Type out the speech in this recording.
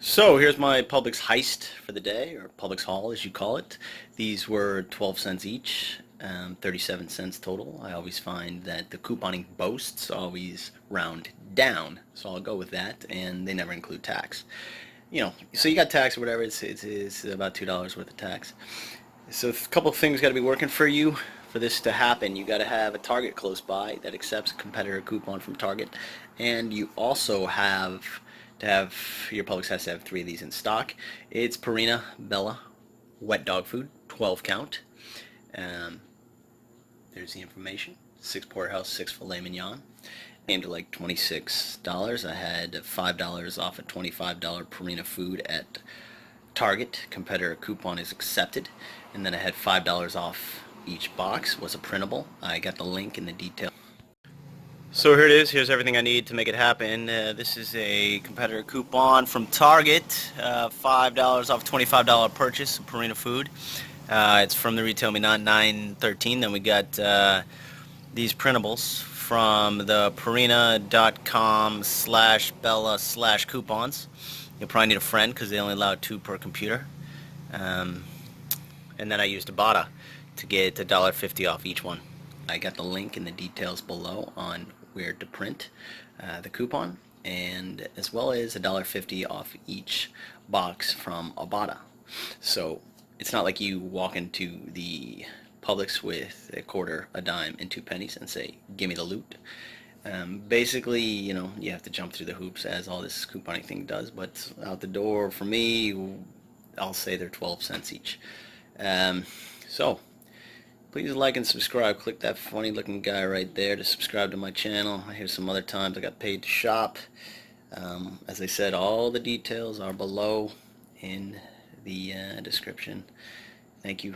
So here's my Publix heist for the day, or Publix haul as you call it. These were 12 cents each, 37 cents total. I always find that the couponing boasts always round down, so I'll go with that, and they never include tax. So you got tax or whatever, it's about $2 worth of tax. So a couple of things got to be working for you. For this to happen, you got to have a Target close by that accepts a competitor coupon from Target, and you also have to have your Publix has to have three of these in stock. It's Purina Bella wet dog food, 12 count. Um, there's the information. 6 porterhouse, 6 filet mignon. Came to like $26. I had $5 off a $25 Purina food at Target. Competitor coupon is accepted. And then I had $5 off each box. Was a printable. I got the link in the detail. So here it is. Here's everything I need to make it happen. This is a competitor coupon from Target. $5 off $25 purchase of Purina food. It's from the retail me, not 913. Then we got these printables from the Purina.com/Bella/coupons. You'll probably need a friend because they only allow 2 per computer. And then I used Ibotta to get $1.50 off each one. I got the link in the details below on where to print the coupon, and as well as $1.50 off each box from Ibotta. So it's not like you walk into the Publix with a quarter, a dime, and 2 pennies and say, "Give me the loot." Basically, you have to jump through the hoops as all this couponing thing does. But out the door for me, I'll say they're 12 cents each. So please like and subscribe. Click that funny looking guy right there to subscribe to my channel. Here's some other times I got paid to shop. As I said, all the details are below in the description. Thank you.